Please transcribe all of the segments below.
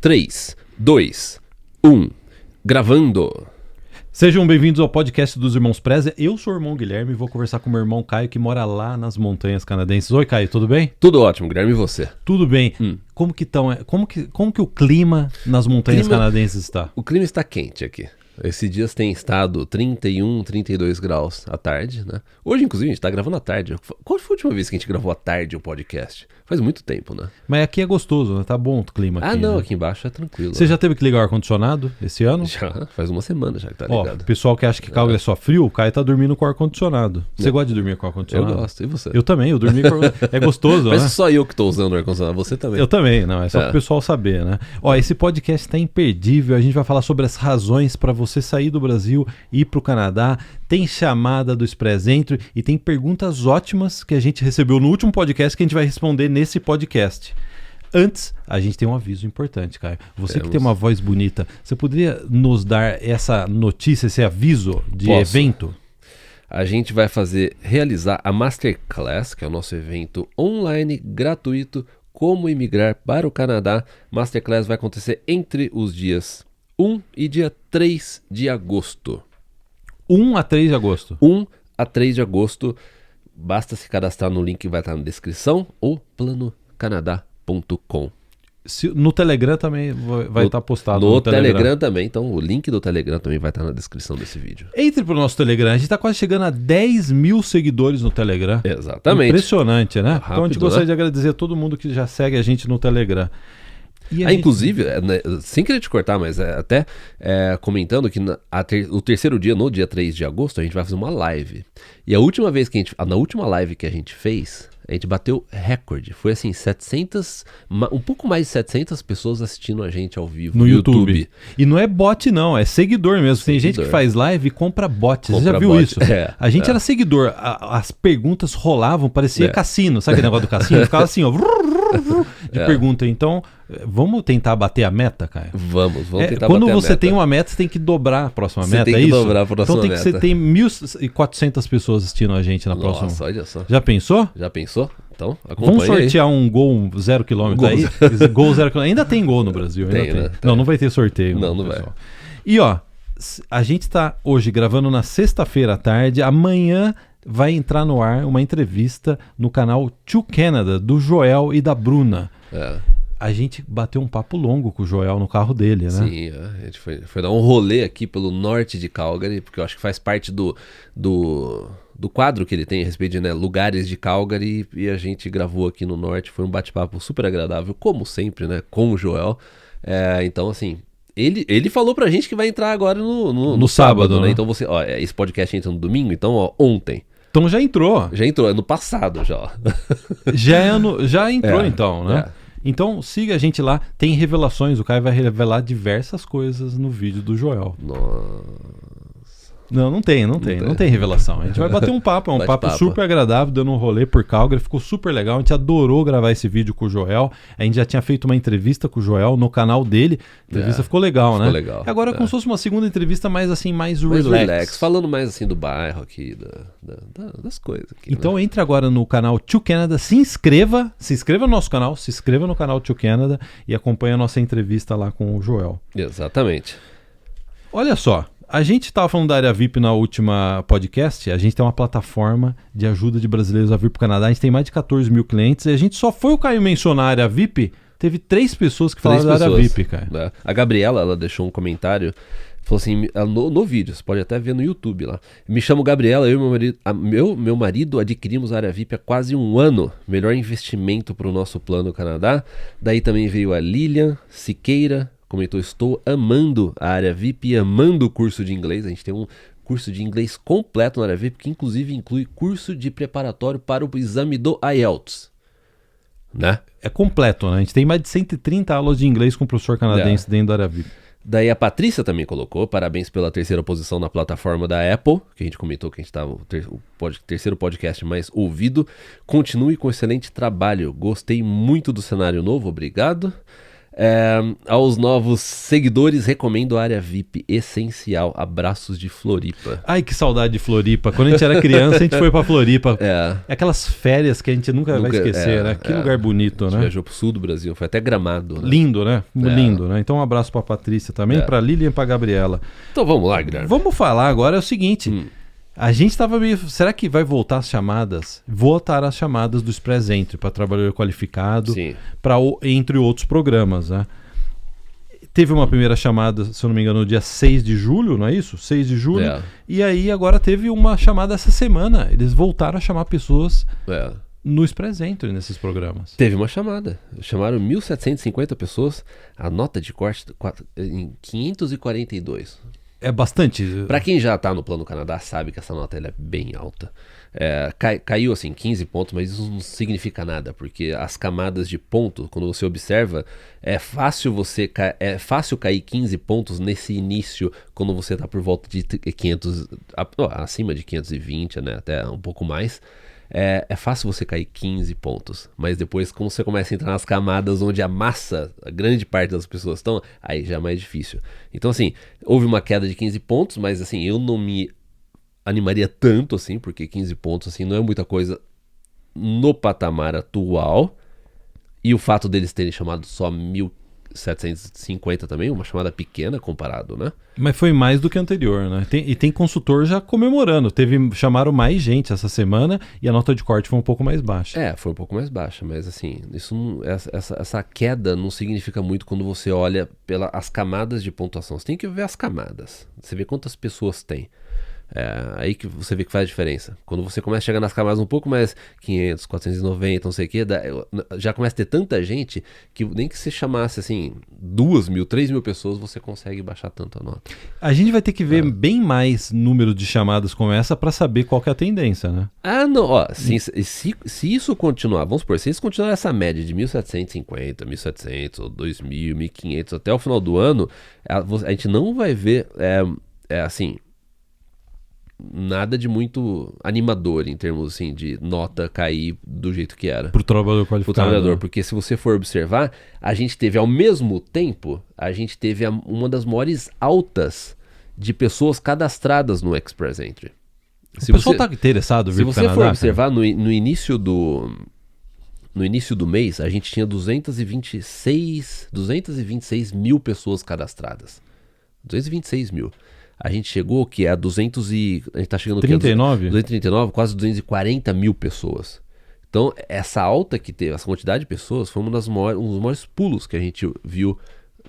3, 2, 1, gravando. Sejam bem-vindos ao podcast dos Irmãos Preza. Eu sou o irmão Guilherme e vou conversar com o meu irmão Caio, que mora lá nas montanhas canadenses. Oi, Caio, tudo bem? Tudo ótimo, Guilherme, e você? Tudo bem. Como que o clima nas montanhas canadenses está? O clima está quente aqui. Esses dias tem estado 31, 32 graus à tarde, né? Hoje, inclusive, a gente tá gravando à tarde. Qual foi a última vez que a gente gravou à tarde o podcast? Faz muito tempo, né? Mas aqui é gostoso, né? Tá bom o clima aqui. Não, né? aqui embaixo é tranquilo. Você já teve que ligar o ar-condicionado esse ano? Já, faz uma semana já que tá Ó, ligado. o pessoal que acha que Calgary é só frio, o Caio tá dormindo com o ar-condicionado. Você gosta de dormir com o Eu ar-condicionado? gosto, e você? Eu também, eu dormi com o ar-condicionado. É gostoso, Mas né? só eu que tô usando o ar-condicionado, você também. Eu também, não, é só para o pessoal saber, né? Ó, esse podcast tá imperdível, a gente vai falar sobre as razões para você sair do Brasil e ir pro Canadá, tem chamada do Express Entry e tem perguntas ótimas que a gente recebeu no último podcast que a gente vai responder nesse podcast. Antes, a gente tem um aviso importante, Caio. Você que tem uma voz bonita, você poderia nos dar essa notícia, esse aviso de evento? A gente vai realizar a Masterclass, que é o nosso evento online gratuito, Como Imigrar para o Canadá. Masterclass vai acontecer entre os dias 1 e dia 3 de agosto. 1 a 3 de agosto. 1 a 3 de agosto. Basta se cadastrar no link que vai estar na descrição ou planocanadá.com. No Telegram também vai estar postado. No Telegram também, então o link do Telegram também vai estar na descrição desse vídeo. Entre pro nosso Telegram, a gente está quase chegando a 10 mil seguidores no Telegram. Exatamente. Impressionante, né? Rápido, então a gente gostaria de agradecer a todo mundo que já segue a gente no Telegram. Inclusive, sem querer te cortar, mas comentando que o terceiro dia, no dia 3 de agosto, a gente vai fazer uma live. E a última vez na última live que a gente fez, a gente bateu recorde. Foi assim, um pouco mais de 700 pessoas assistindo a gente ao vivo no YouTube. E não é bot não, é seguidor mesmo. Tem gente que faz live e compra bot. Você já viu isso? A gente era seguidor. As perguntas rolavam, parecia cassino. Sabe aquele negócio do cassino? Ficava assim, ó. De pergunta. Então, vamos tentar bater a meta, Caio? Vamos tentar bater a meta. Quando você tem uma meta, você tem que dobrar a próxima meta, é isso? Dobrar a próxima então você tem 1.400 pessoas assistindo a gente na próxima. Nossa, olha só. Já pensou? Já pensou? Então, acompanha. Vamos sortear um Gol 0 km aí? Gol 0 km. Ainda tem Gol no Brasil. Ainda tem. Né? Não vai ter sorteio. Não vai. Pessoal. E ó, a gente está hoje gravando na sexta-feira à tarde. Amanhã vai entrar no ar uma entrevista no canal To Canada, do Joel e da Bruna. A gente bateu um papo longo com o Joel no carro dele, né? Sim, a gente foi dar um rolê aqui pelo norte de Calgary, porque eu acho que faz parte do quadro que ele tem a respeito de lugares de Calgary, e a gente gravou aqui no norte. Foi um bate-papo super agradável, como sempre, né? Com o Joel. Então, assim, ele falou pra gente que vai entrar agora no sábado, né? Então esse podcast entra no domingo, então ontem. Então já entrou. Já entrou, é no passado já. Já entrou então, né? Então siga a gente lá, tem revelações, o Caio vai revelar diversas coisas no vídeo do Joel. Nossa. Não tem revelação. A gente vai bater um papo, um papo super agradável, dando um rolê por Calgary, ficou super legal, a gente adorou gravar esse vídeo com o Joel, a gente já tinha feito uma entrevista com o Joel no canal dele, a entrevista ficou legal, né? Legal. Agora como se fosse uma segunda entrevista mais relax. Falando mais assim do bairro aqui, das coisas aqui. Então entre agora no canal To Canada, se inscreva no nosso canal, se inscreva no canal To Canada e acompanhe a nossa entrevista lá com o Joel. Exatamente. Olha só, a gente estava falando da área VIP na última podcast, a gente tem uma plataforma de ajuda de brasileiros a vir para o Canadá, a gente tem mais de 14 mil clientes, e a gente só foi o Caio mencionar a área VIP, teve 3 pessoas que falaram da área VIP, Caio. A Gabriela, ela deixou um comentário, falou assim, no vídeo, você pode até ver no YouTube lá. Me chamo Gabriela, eu e meu marido adquirimos a área VIP há quase um ano, melhor investimento para o nosso plano Canadá. Daí também veio a Lilian Siqueira, comentou, estou amando a área VIP e amando o curso de inglês. A gente tem um curso de inglês completo na área VIP, que inclusive inclui curso de preparatório para o exame do IELTS. Né? É completo, né? A gente tem mais de 130 aulas de inglês com o professor canadense dentro da área VIP. Daí a Patrícia também colocou, parabéns pela 3ª posição na plataforma da Apple, que a gente comentou que a gente estava o terceiro podcast mais ouvido. Continue com excelente trabalho, gostei muito do cenário novo, obrigado. Aos novos seguidores, recomendo a área VIP essencial. Abraços de Floripa. Ai, que saudade de Floripa. Quando a gente era criança, a gente foi pra Floripa. É aquelas férias que a gente nunca vai esquecer, né? Que lugar bonito, a gente né? Viajou pro sul do Brasil, foi até Gramado, né? Lindo, né? Lindo, né? Então um abraço pra Patrícia também, pra Lilian e pra Gabriela. Então vamos lá, Guilherme. Vamos falar agora é o seguinte... A gente tava meio... Será que vai voltar as chamadas? Voltar as chamadas do Express Entry para trabalhador qualificado, entre outros programas, né? Teve uma primeira chamada, se eu não me engano, no dia 6 de julho, não é isso? 6 de julho. E aí agora teve uma chamada essa semana. Eles voltaram a chamar pessoas no Express Entry nesses programas. Teve uma chamada. Chamaram 1.750 pessoas. A nota de corte em 542. É bastante. Para quem já tá no Plano Canadá sabe que essa nota ela é bem alta. Caiu assim 15 pontos, mas isso não significa nada, porque as camadas de ponto, quando você observa, é fácil cair 15 pontos nesse início, quando você tá por volta de 500, acima de 520, né, até um pouco mais. É fácil você cair 15 pontos, mas depois, quando você começa a entrar nas camadas onde a grande parte das pessoas estão, aí já é mais difícil. Então, assim, houve uma queda de 15 pontos, mas assim, eu não me animaria tanto assim, porque 15 pontos assim não é muita coisa no patamar atual. E o fato deles terem chamado só 1.750 também, uma chamada pequena comparado, né? Mas foi mais do que anterior, né? Tem consultor já comemorando. Chamaram mais gente essa semana e a nota de corte foi um pouco mais baixa. Foi um pouco mais baixa, mas assim, essa queda não significa muito quando você olha pelas camadas de pontuação. Você tem que ver as camadas. Você vê quantas pessoas tem. Aí que você vê que faz a diferença. Quando você começa a chegar nas camadas um pouco mais 500, 490, não sei o que, já começa a ter tanta gente que nem que você chamasse assim 2.000, 3.000 pessoas, você consegue baixar tanto a nota. A gente vai ter que ver bem mais número de chamadas como essa para saber qual que é a tendência, né? Não, se isso continuar, vamos supor, se isso continuar essa média de 1.750, 1.700, ou 2.000, 1.500 até o final do ano, a gente não vai ver assim nada de muito animador em termos assim de nota cair do jeito que era. Pro trabalhador qualificado. Porque se você for observar, a gente teve ao mesmo tempo, uma das maiores altas de pessoas cadastradas no Express Entry. O pessoal tá interessado, se você for observar no início do mês, a gente tinha 226 mil pessoas cadastradas. 226 mil. A gente chegou que é a 200 e... A gente tá chegando 39? 239, quase 240 mil pessoas. Então, essa alta que teve, essa quantidade de pessoas, foi um dos maiores pulos que a gente viu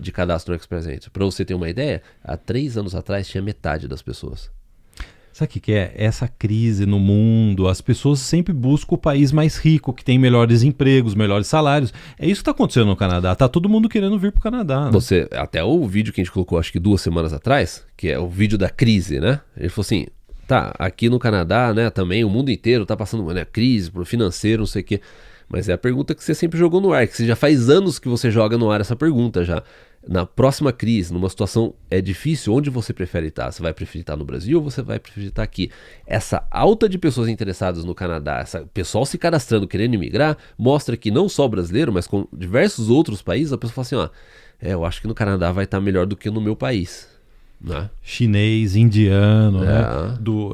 de cadastro no Express Entry. Para você ter uma ideia, há 3 anos atrás tinha metade das pessoas. Sabe o que é? Essa crise no mundo, as pessoas sempre buscam o país mais rico, que tem melhores empregos, melhores salários. É isso que está acontecendo no Canadá. Tá todo mundo querendo vir pro Canadá, né? Até o vídeo que a gente colocou, acho que 2 semanas atrás, que é o vídeo da crise, né? Ele falou assim, aqui no Canadá, né, também o mundo inteiro tá passando uma crise pro financeiro, não sei o quê. Mas é a pergunta que você sempre jogou no ar, que já faz anos que você joga no ar essa pergunta já. Na próxima crise, numa situação difícil, onde você prefere estar? Você vai preferir estar no Brasil ou você vai preferir estar aqui? Essa alta de pessoas interessadas no Canadá, pessoal se cadastrando, querendo imigrar, mostra que não só o brasileiro, mas com diversos outros países, a pessoa fala assim, eu acho que no Canadá vai estar melhor do que no meu país. Né? Chinês, indiano, né?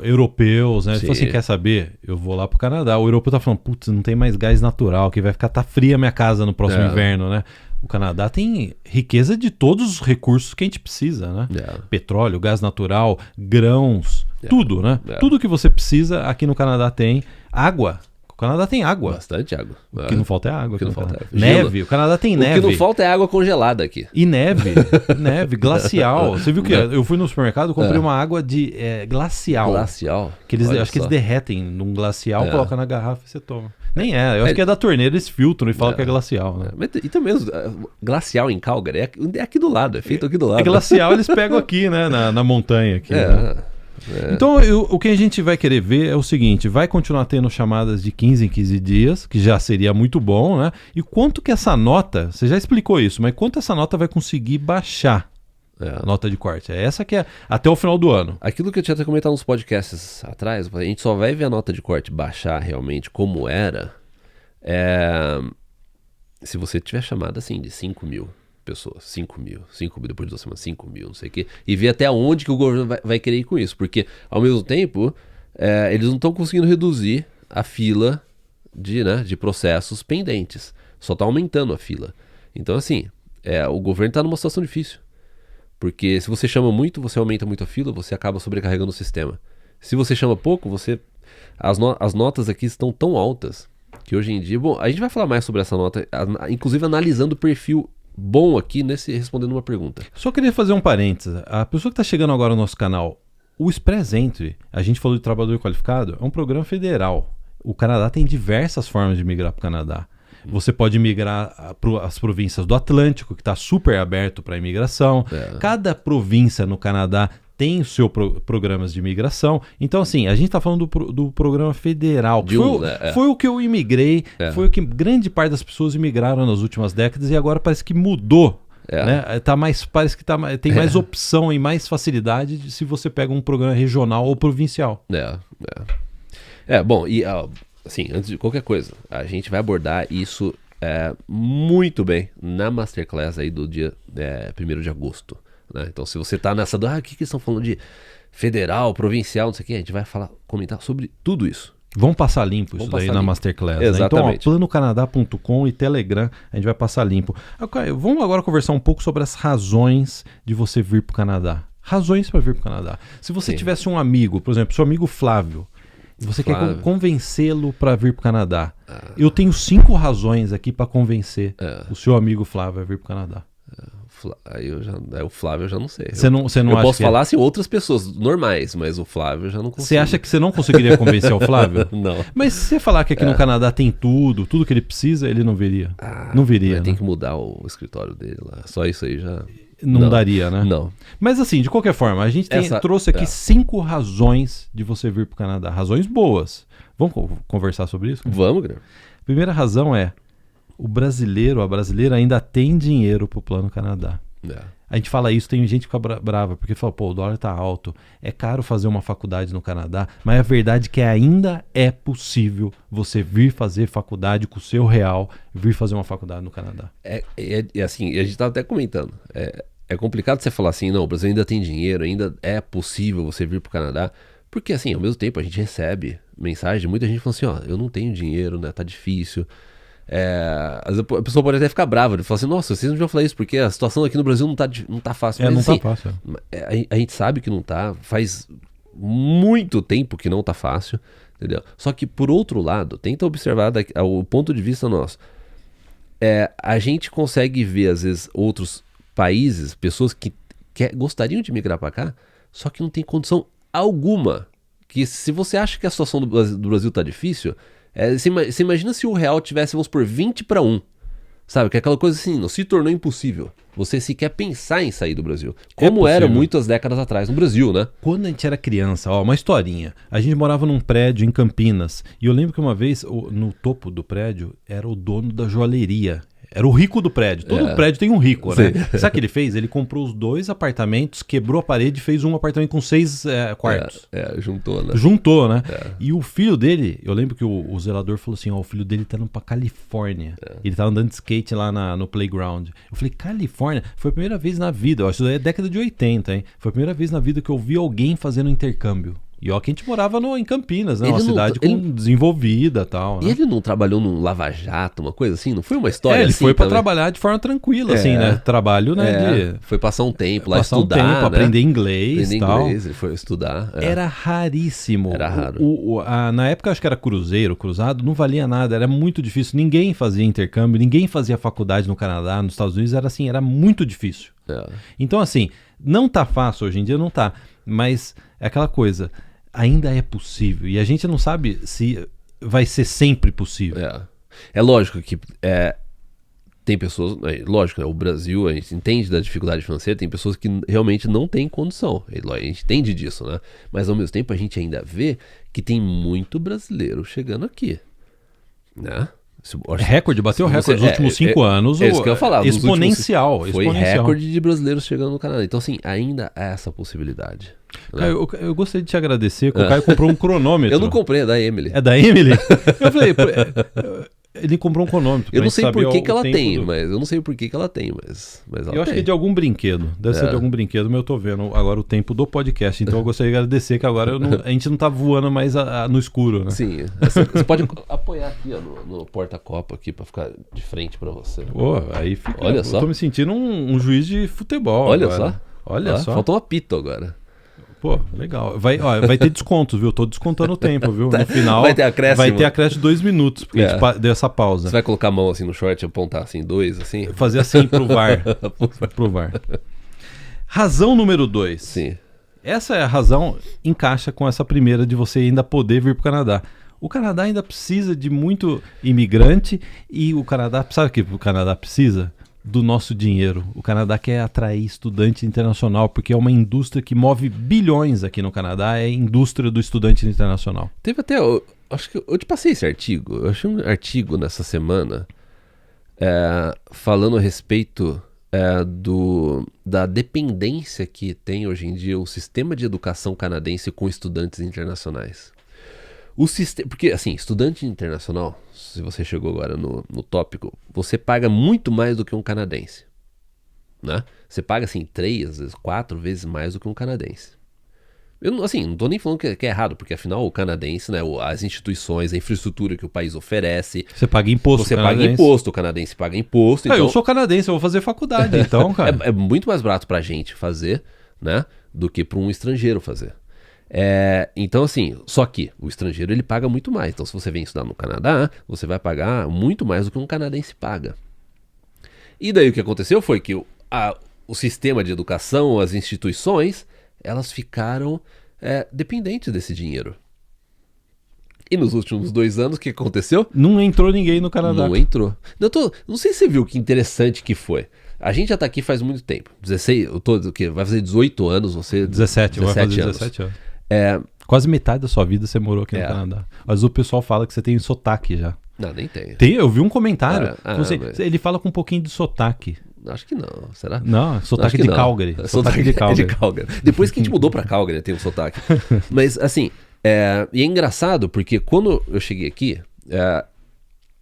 Europeus, né? Ele falou assim, quer saber? Eu vou lá pro Canadá. O europeu tá falando, putz, não tem mais gás natural, que vai ficar fria a minha casa no próximo inverno, né? O Canadá tem riqueza de todos os recursos que a gente precisa, né? Petróleo, gás natural, grãos, tudo, né? Tudo que você precisa aqui no Canadá tem. Água. O Canadá tem água. Bastante água. O que não falta é água. O que não falta é neve. O Canadá tem neve. O que não falta é água congelada aqui. E neve. Neve, glacial. Você viu que eu fui no supermercado e comprei uma água de glacial. Glacial? Que acho que eles derretem num glacial, colocam na garrafa e você toma. Nem é. Eu acho que é da torneira, eles filtram e falam que é glacial, né? Mas, e também, glacial em Calgary é aqui do lado, é feito aqui do lado. É glacial, eles pegam aqui, né? Na montanha aqui. Né? Então, o que a gente vai querer ver é o seguinte, vai continuar tendo chamadas de 15 em 15 dias, que já seria muito bom, né? E quanto que essa nota, você já explicou isso, mas quanto essa nota vai conseguir baixar a nota de corte? É essa que é até o final do ano. Aquilo que eu tinha até comentado nos podcasts atrás, a gente só vai ver a nota de corte baixar realmente como era, se você tiver chamada assim de 5 mil. pessoas, 5 mil, depois de 2 semanas, 5 mil, não sei o quê, e ver até onde que o governo vai querer ir com isso, porque ao mesmo tempo, eles não estão conseguindo reduzir a fila de processos pendentes, só está aumentando a fila. Então assim, o governo está numa situação difícil, porque se você chama muito, você aumenta muito a fila, você acaba sobrecarregando o sistema. Se você chama pouco, as notas aqui estão tão altas que hoje em dia... Bom, a gente vai falar mais sobre essa nota, inclusive analisando o perfil bom aqui respondendo uma pergunta. Só queria fazer um parênteses. A pessoa que está chegando agora no nosso canal, o Express Entry, a gente falou de trabalhador qualificado, é um programa federal. O Canadá tem diversas formas de migrar para o Canadá. Você pode migrar para as províncias do Atlântico, que está super aberto para a imigração. Cada província no Canadá tem os seus programas de imigração. Então, assim, a gente está falando do programa federal. Foi o que eu imigrei, foi o que grande parte das pessoas imigraram nas últimas décadas e agora parece que mudou. Né? Parece que tem mais opção e mais facilidade se você pega um programa regional ou provincial. Bom, e assim, antes de qualquer coisa, a gente vai abordar isso muito bem na Masterclass aí do dia 1º de agosto. Né? Então, se você tá nessa o que eles estão falando de federal, provincial, não sei o que, a gente vai comentar sobre tudo isso. Vamos passar limpo isso daí na Masterclass. Exatamente. Né? Então, planocanadá.com e Telegram, a gente vai passar limpo. Vamos agora conversar um pouco sobre as razões de você vir para o Canadá. Razões para vir para o Canadá. Se você tivesse um amigo, por exemplo, seu amigo Flávio, e você quer convencê-lo para vir para o Canadá, eu tenho 5 razões aqui para convencer o seu amigo Flávio a vir para o Canadá. O Flávio eu já não sei. Você não eu posso falar assim outras pessoas normais, mas o Flávio eu já não consigo. Você acha que você não conseguiria convencer o Flávio? Não. Mas se você falar que aqui no Canadá tem tudo que ele precisa, ele não viria. Não viria. Tem que mudar o escritório dele lá. Só isso aí já... Não daria, né? Não. Mas assim, de qualquer forma, a gente trouxe aqui 5 razões de você vir para o Canadá. Razões boas. Vamos conversar sobre isso? Vamos, Guilherme. Primeira razão é: o brasileiro, a brasileira ainda tem dinheiro pro Plano Canadá. A gente fala isso, tem gente que fica brava, porque fala, o dólar tá alto, é caro fazer uma faculdade no Canadá, mas a verdade é que ainda é possível você vir fazer faculdade com o seu real, vir fazer uma faculdade no Canadá. Assim, a gente tava até comentando, é complicado você falar assim, não, o Brasil ainda tem dinheiro, ainda é possível você vir pro Canadá, porque assim, ao mesmo tempo a gente recebe mensagem de muita gente falando assim, eu não tenho dinheiro, né, tá difícil. A pessoa pode até ficar brava, falar assim, nossa, vocês não vão falar isso porque a situação aqui no Brasil não tá fácil. Mas, não assim, tá fácil. A gente sabe que não tá, faz muito tempo que não tá fácil, entendeu? Só que por outro lado, tenta observar o ponto de vista nosso. A gente consegue ver às vezes outros países, pessoas que gostariam de migrar para cá, só que não tem condição alguma. Que se você acha que a situação do Brasil tá difícil, você imagina se o real tivesse, vamos por 20-1, sabe? Que é aquela coisa assim, não se tornou impossível. Você sequer pensar em sair do Brasil. Como era muitas décadas atrás no Brasil, né? Quando a gente era criança, uma historinha. A gente morava num prédio em Campinas. E eu lembro que uma vez, no topo do prédio, era o dono da joalheria. Era o rico do prédio. Todo prédio tem um rico, né? Sabe o que ele fez? Ele comprou os 2 apartamentos, quebrou a parede e fez um apartamento com 6 quartos. Juntou, né? E o filho dele, eu lembro que o zelador falou assim, o filho dele tá indo pra Califórnia. Ele tá andando de skate lá no playground. Eu falei, Califórnia? Foi a primeira vez na vida, eu acho que isso é década de 80, hein? Foi a primeira vez na vida que eu vi alguém fazendo intercâmbio. E ó, que a gente morava em Campinas, né? Uma cidade desenvolvida e tal. Né? E ele não trabalhou num lava-jato, uma coisa assim? Não foi uma história ele assim? Ele foi pra trabalhar de forma tranquila, assim, né? Trabalho, né? Foi passar um tempo lá, estudar, né? Aprender inglês e tal. Ele foi estudar. Era raríssimo. Era raro. Na época, acho que era cruzado, não valia nada, era muito difícil. Ninguém fazia intercâmbio, ninguém fazia faculdade no Canadá, nos Estados Unidos, era muito difícil. Então, assim, não tá fácil hoje em dia, não tá. Mas é aquela coisa... Ainda é possível. E a gente não sabe se vai ser sempre possível. É lógico que tem pessoas... Lógico, o Brasil, a gente entende da dificuldade financeira, tem pessoas que realmente não têm condição. A gente entende disso, né? Mas ao mesmo tempo a gente ainda vê que tem muito brasileiro chegando aqui. Né? Bateu recorde nos últimos 5 anos. É isso que eu ia falar. Exponencial. Foi recorde de brasileiros chegando no Canadá. Então, assim, ainda há essa possibilidade. Caio, eu gostaria de te agradecer que o Caio comprou um cronômetro. Eu não comprei, é da Emily. É da Emily? Eu falei, Ele comprou um cronômetro. Eu não sei por que ela tem, do... mas eu não sei por que ela tem, mas ela eu acho que é de algum brinquedo. Deve ser de algum brinquedo, mas eu tô vendo agora o tempo do podcast. Então eu gostaria de agradecer que agora a gente não tá voando mais no escuro, né? Sim. Você pode apoiar aqui, ó, no porta-copa aqui pra ficar de frente pra você. Pô, aí fica. Olha eu só. tô me sentindo um juiz de futebol. Olha agora. só. Olha só. Faltou um apito agora. Pô, legal. Vai ter descontos, viu? Eu tô descontando o tempo, viu? No final vai ter acréscimo. Vai ter acréscimo de 2 minutos, porque a gente deu essa pausa. Você vai colocar a mão assim no short e apontar assim, 2, assim? Fazer assim pro VAR. Pro VAR. Razão número 2. Sim. Essa é a razão, encaixa com essa primeira de você ainda poder vir pro Canadá. O Canadá ainda precisa de muito imigrante e o Canadá, sabe o que o Canadá precisa? Do nosso dinheiro. O Canadá quer atrair estudante internacional, porque é uma indústria que move bilhões aqui no Canadá, é a indústria do estudante internacional. Teve até, acho que eu te passei esse artigo, eu achei um artigo nessa semana falando a respeito da dependência que tem hoje em dia o sistema de educação canadense com estudantes internacionais. Porque, assim, estudante internacional, se você chegou agora no tópico, você paga muito mais do que um canadense, né? Você paga, assim, 3, às vezes 4 vezes mais do que um canadense. Eu, não tô nem falando que é errado, porque afinal o canadense, né, as instituições, a infraestrutura que o país oferece... Você paga imposto, Você paga imposto, o canadense paga imposto. Então... Eu sou canadense, eu vou fazer faculdade, então, cara. É muito mais barato pra gente fazer, né, do que pra um estrangeiro fazer. Então assim, só que o estrangeiro ele paga muito mais. Então se você vem estudar no Canadá, você vai pagar muito mais do que um canadense paga. E daí o que aconteceu foi que o sistema de educação, as instituições, elas ficaram dependentes desse dinheiro. E nos últimos 2 anos, o que aconteceu? Não entrou ninguém no Canadá. Não entrou. Não sei se você viu que interessante que foi. A gente já tá aqui faz muito tempo. 16, o quê? Vai fazer 18 anos, você... 17 vai fazer 17 anos. Quase metade da sua vida você morou aqui no Canadá. Mas o pessoal fala que você tem sotaque já. Não, nem tem. Eu vi um comentário. Mas... Ele fala com um pouquinho de sotaque. Acho que não, será? Não, sotaque de Calgary. Sotaque de Calgary. Depois que a gente mudou pra Calgary, tem um sotaque. Mas, assim, e é engraçado porque quando eu cheguei aqui,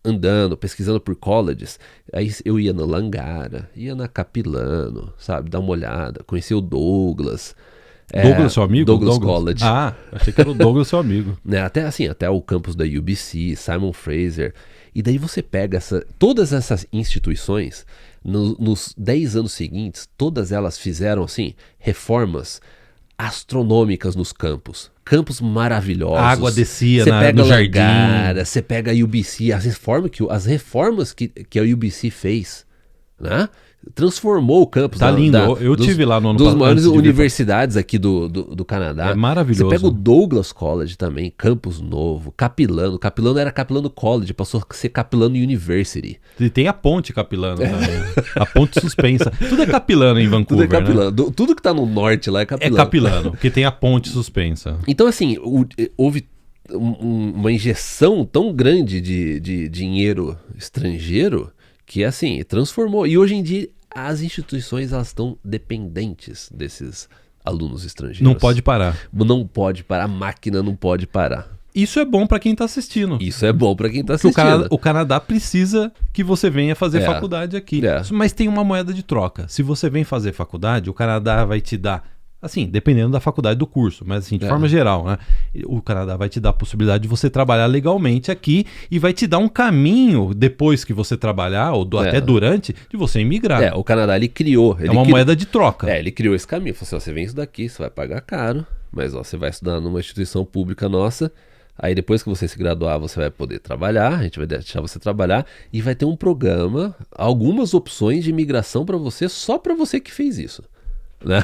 andando, pesquisando por colleges, aí eu ia no Langara, ia na Capilano, sabe, dar uma olhada, conheci o Douglas. Douglas, seu amigo? Douglas College. Ah, achei que era o Douglas, seu amigo. Até o campus da UBC, Simon Fraser. E daí você pega todas essas instituições, nos 10 anos seguintes, todas elas fizeram, assim, reformas astronômicas nos campos. Campos maravilhosos. A água descia no jardim. Você pega a UBC, as reformas que a UBC fez, né? Transformou o campus. Tá lindo, eu tive lá no ano passado. Dos maiores universidades aqui do Canadá. É maravilhoso. Você pega o Douglas College também, campus novo, Capilano. Capilano era Capilano College, passou a ser Capilano University. E tem a ponte Capilano também. A ponte suspensa. Tudo é Capilano em Vancouver, Tudo é Capilano. né? Tudo que tá no norte lá é Capilano. É Capilano, porque tem a ponte suspensa. Então, assim, houve uma injeção tão grande de dinheiro estrangeiro que, assim, transformou. E hoje em dia, as instituições, elas estão dependentes desses alunos estrangeiros. Não pode parar. Não pode parar. A máquina não pode parar. Isso é bom pra quem tá assistindo. Isso é bom pra quem tá assistindo. O Canadá precisa que você venha fazer faculdade aqui. Mas tem uma moeda de troca. Se você vem fazer faculdade, o Canadá vai te dar... Assim, dependendo da faculdade do curso, mas assim, de forma geral, né? O Canadá vai te dar a possibilidade de você trabalhar legalmente aqui e vai te dar um caminho, depois que você trabalhar, ou até durante, de você emigrar. O Canadá, ele criou... moeda de troca. Ele criou esse caminho. Falou assim, você vem estudar aqui, você vai pagar caro, mas você vai estudar numa instituição pública nossa, aí depois que você se graduar, você vai poder trabalhar, a gente vai deixar você trabalhar, e vai ter um programa, algumas opções de imigração para você, só para você que fez isso. Né?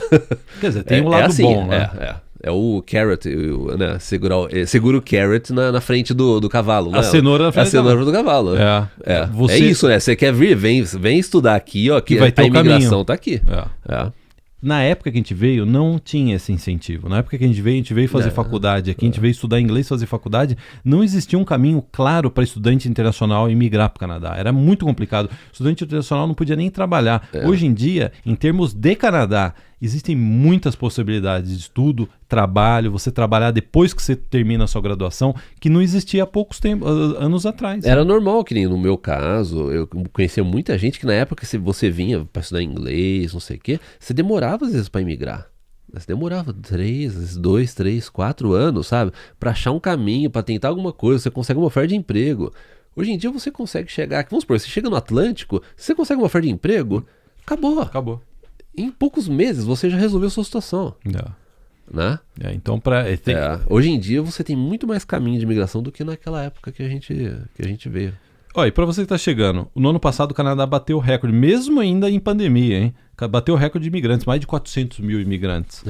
Quer dizer, tem um lado bom, né? É o carrot, né? Segura o carrot na frente do cavalo. A cenoura na frente do cavalo. Você... É isso, né? Você quer vir, vem estudar aqui, ó, que vai ter a imigração caminho. tá aqui. Na época que a gente veio, não tinha esse incentivo. Na época que a gente veio fazer faculdade aqui, a gente veio estudar inglês, fazer faculdade, não existia um caminho claro para estudante internacional emigrar para o Canadá. Era muito complicado. Estudante internacional não podia nem trabalhar. Hoje em dia, em termos de Canadá existem muitas possibilidades de estudo, trabalho, você trabalhar depois que você termina a sua graduação, que não existia há poucos anos atrás. Era normal, que nem no meu caso, eu conhecia muita gente que na época se você vinha para estudar inglês, não sei o quê, você demorava às vezes para imigrar. Você demorava 2, 3, 4 anos, sabe? Para achar um caminho, para tentar alguma coisa, você consegue uma oferta de emprego. Hoje em dia você consegue chegar, vamos supor, você chega no Atlântico, você consegue uma oferta de emprego, acabou. Em poucos meses você já resolveu sua situação. Né? Então, hoje em dia você tem muito mais caminho de imigração do que naquela época que a gente veio. Olha, e para você que está chegando, no ano passado o Canadá bateu o recorde, mesmo ainda em pandemia, hein? Bateu o recorde de imigrantes, mais de 400 mil imigrantes.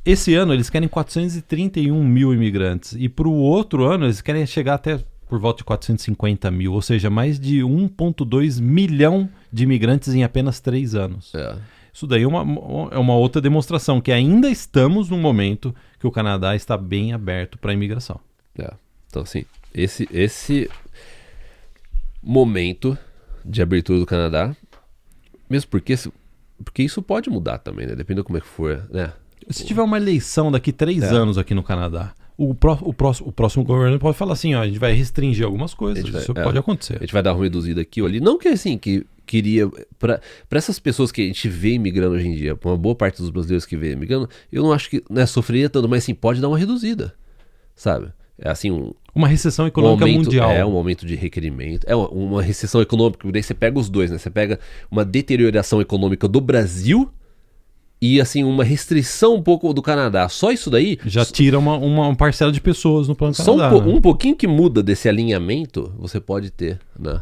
Esse ano eles querem 431 mil imigrantes. E para o outro ano eles querem chegar até por volta de 450 mil, ou seja, mais de 1,2 milhão de imigrantes em apenas 3 anos. Isso daí é uma outra demonstração, que ainda estamos num momento que o Canadá está bem aberto para a imigração. Então, assim, esse momento de abertura do Canadá, mesmo porque isso pode mudar também, né? Dependendo de como é que for, né? Se tiver uma eleição daqui 3 anos aqui no Canadá, o próximo governo pode falar assim, ó, a gente vai restringir algumas coisas, isso pode acontecer. A gente vai dar uma reduzida aqui ou ali. Não que assim, que queria... Para essas pessoas que a gente vê imigrando hoje em dia, para uma boa parte dos brasileiros que vê imigrando, eu não acho que sofreria tanto, mas sim, pode dar uma reduzida, sabe? É assim uma recessão econômica mundial. Um aumento de requerimento. Uma recessão econômica, daí você pega os dois, né? Você pega uma deterioração econômica do Brasil e assim uma restrição um pouco do Canadá. Só isso daí... Já tira uma parcela de pessoas no plano Canadá. Só um pouquinho que muda desse alinhamento, você pode ter, né?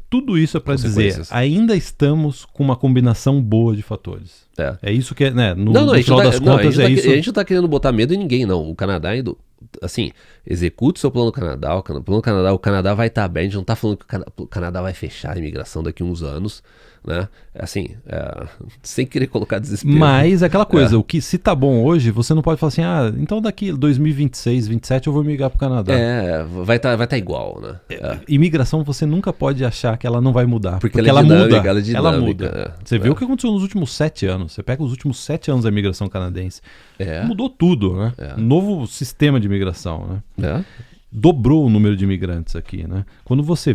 Tudo isso é para dizer, ainda estamos com uma combinação boa de fatores. É isso que é, né? No final das contas é isso. A gente não tá querendo botar medo em ninguém, não. O Canadá ainda... Assim, execute o seu plano Canadá. O Canadá vai estar aberto. A gente não tá falando que o Canadá vai fechar a imigração daqui a uns anos, né? Assim, sem querer colocar desespero. Mas é aquela coisa, o que se tá bom hoje, você não pode falar assim, então daqui 2026, 2027 eu vou migrar pro Canadá. Vai tá igual, né? Imigração você nunca pode achar que ela não vai mudar. Porque ela muda. Ela muda. Você vê o que aconteceu nos últimos 7 anos. Você pega os últimos 7 anos da imigração canadense. Mudou tudo, né? Novo sistema de imigração, né? Dobrou o número de imigrantes aqui, né? Quando você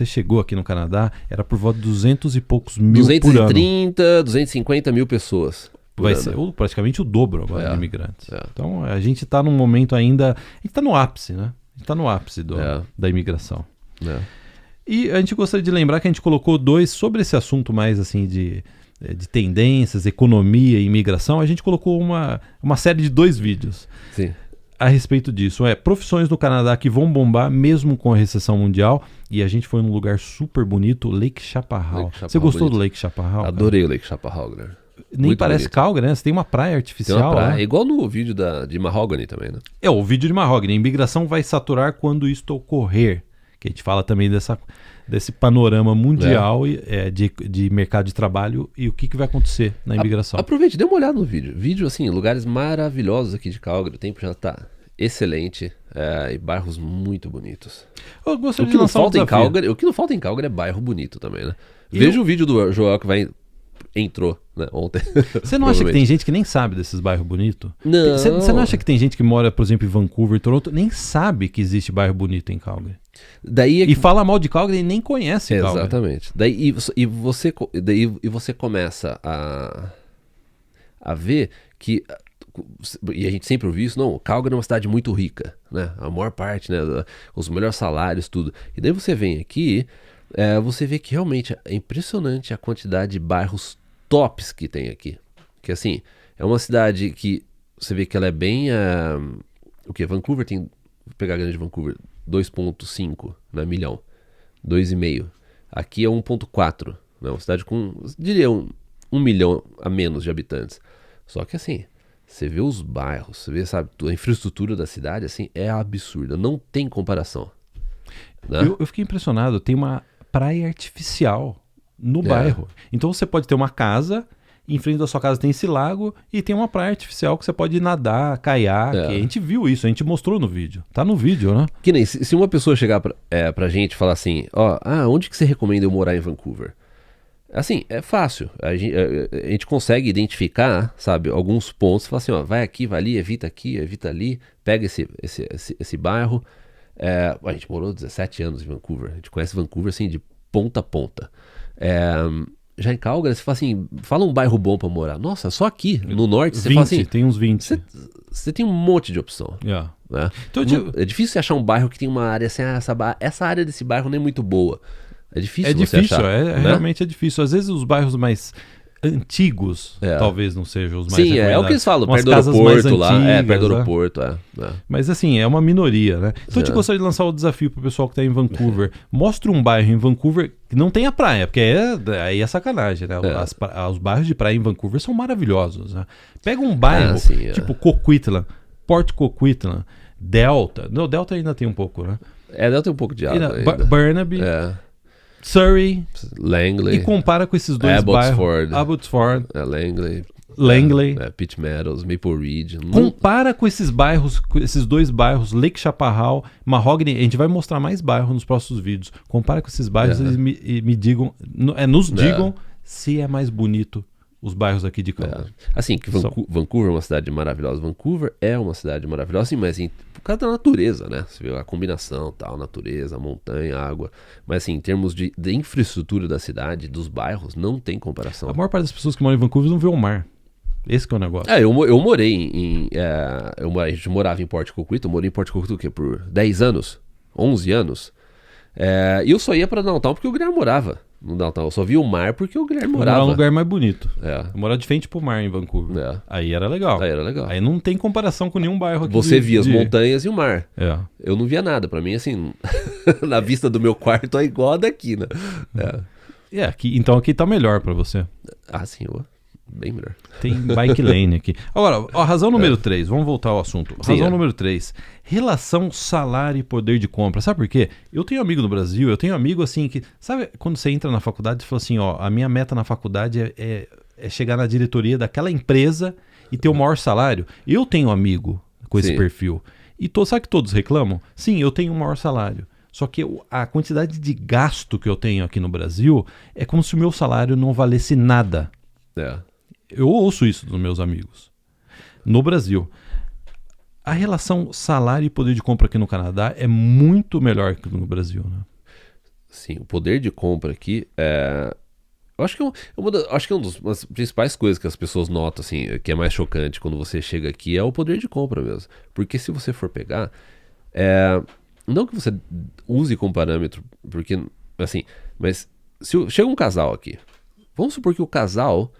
chegou aqui no Canadá, era por volta de 200 e poucos mil 230, 250 mil pessoas. Vai ser praticamente o dobro agora de imigrantes. Então, a gente está num momento ainda... A gente está no ápice, né? A gente está no ápice da imigração. E a gente gostaria de lembrar que a gente colocou 2 sobre esse assunto mais assim de tendências, economia e imigração. A gente colocou uma série de 2 vídeos. Sim. A respeito disso, profissões no Canadá que vão bombar mesmo com a recessão mundial, e a gente foi num lugar super bonito, Lake Chaparral. Você gostou do Lake Chaparral? Adorei o Lake Chaparral, né? Nem muito parece bonito. Calgary, né? Você tem uma praia artificial. Tem uma praia, né? Igual no vídeo de Mahogany também, né? O vídeo de Mahogany. A imigração vai saturar quando isto ocorrer. Que a gente fala também desse panorama mundial de mercado de trabalho e o que vai acontecer na imigração. Aproveite, dê uma olhada no vídeo. Vídeo, assim, lugares maravilhosos aqui de Calgary. O tempo já tá excelente e bairros muito bonitos. Eu gostaria de lançar um desafio. O que não falta em Calgary é bairro bonito também, né? Veja o vídeo do Joel que entrou, né, ontem. Você não acha que tem gente que nem sabe desses bairros bonitos? Não. Você não acha que tem gente que mora, por exemplo, em Vancouver, Toronto, nem sabe que existe bairro bonito em Calgary? E fala mal de Calgary e nem conhece Calgary. Exatamente. Você começa a ver que... E a gente sempre ouviu isso, não, Calgary é uma cidade muito rica, né? A maior parte, né? Os melhores salários, tudo. E daí você vem aqui, você vê que realmente é impressionante a quantidade de bairros tops que tem aqui. Que assim, é uma cidade que você vê que ela é bem... Vancouver tem... Vou pegar a grande Vancouver, 2,5 milhão. 2,5. Aqui é 1,4. Né? Uma cidade com, diria, 1 milhão a menos de habitantes. Só que assim... Você vê os bairros, você vê, sabe, a infraestrutura da cidade, assim, é absurda, não tem comparação. Né? Eu fiquei impressionado, tem uma praia artificial no bairro. Então você pode ter uma casa, em frente da sua casa tem esse lago e tem uma praia artificial que você pode nadar, caiaque. A gente viu isso, a gente mostrou no vídeo. Tá no vídeo, né? Que nem, se uma pessoa chegar pra gente e falar assim, onde que você recomenda eu morar em Vancouver? Assim, é fácil. A gente consegue identificar, sabe, alguns pontos. Fala assim, ó, vai aqui, evita ali, pega esse bairro. A gente morou 17 anos em Vancouver. A gente conhece Vancouver, assim, de ponta a ponta. É, já em Calgary, você fala assim, fala um bairro bom pra morar. Nossa, só aqui, no norte, você 20, fala assim... tem uns 20. Você tem um monte de opção. Yeah. Né? Então, É difícil você achar um bairro que tem uma área assim, essa área desse bairro nem é muito boa. É difícil você achar. Né? Realmente é difícil. Às vezes os bairros mais antigos talvez não sejam os mais Sim, é o que eles falam, umas perto do casas aeroporto mais lá. antigas, Perto do né? aeroporto, Mas assim, é uma minoria, né? Então eu te gostaria de lançar o desafio pro pessoal que tá em Vancouver. Mostra um bairro em Vancouver que não tenha praia, porque aí é sacanagem, né? Os bairros de praia em Vancouver são maravilhosos, né? Pega um bairro, tipo Coquitlam, Port Coquitlam, Delta. No, Delta ainda tem um pouco, né? Delta tem um pouco de água ainda. Burnaby, Surrey, Langley. E compara com esses dois bairros. Abbotsford. Langley. Pitt Meadows, Maple Ridge. Compara com esses bairros, com esses dois bairros, Lake Chaparral, Mahogany. A gente vai mostrar mais bairros nos próximos vídeos. Compara com esses bairros e me digam, nos digam se é mais bonito os bairros aqui de Calgary. Assim, que Vancouver é uma cidade maravilhosa. Vancouver é uma cidade maravilhosa, assim, mas assim, por causa da natureza, né? Você vê a combinação, tal, natureza, montanha, água. Mas assim, em termos de infraestrutura da cidade, dos bairros, não tem comparação. A maior parte das pessoas que moram em Vancouver não vê o mar. Esse que é o negócio. Eu morei a gente morava em Port Coquitlam, eu morei em Port Coquitlam o quê? Por 10 anos? 11 anos? E eu só ia pra downtown porque o Guilherme morava no downtown. Eu só via o mar porque o Guilherme morava. Morar num lugar mais bonito. Eu morava de frente pro mar em Vancouver. Aí era legal. Aí não tem comparação com nenhum bairro aqui. Você via as montanhas e o mar. Eu não via nada. Pra mim, assim, na vista do meu quarto é igual a daqui, né? Então aqui tá melhor pra você. Sim, bem melhor. Tem bike lane aqui. Agora, razão número 3, vamos voltar ao assunto. Razão número 3, relação salário e poder de compra. Sabe por quê? Eu tenho amigo no Brasil, eu tenho amigo assim que... Sabe quando você entra na faculdade e fala assim, a minha meta na faculdade é chegar na diretoria daquela empresa e ter o maior salário? Eu tenho amigo com esse perfil. E sabe que todos reclamam? Sim, eu tenho o maior salário. Só que a quantidade de gasto que eu tenho aqui no Brasil é como se o meu salário não valesse nada. Eu ouço isso dos meus amigos. No Brasil, a relação salário e poder de compra aqui no Canadá é muito melhor que no Brasil, né? Sim, o poder de compra aqui eu acho que uma das principais coisas que as pessoas notam, assim, que é mais chocante quando você chega aqui é o poder de compra mesmo. Porque se você for pegar, não que você use como parâmetro, porque, assim, mas se chega um casal aqui, vamos supor que o casal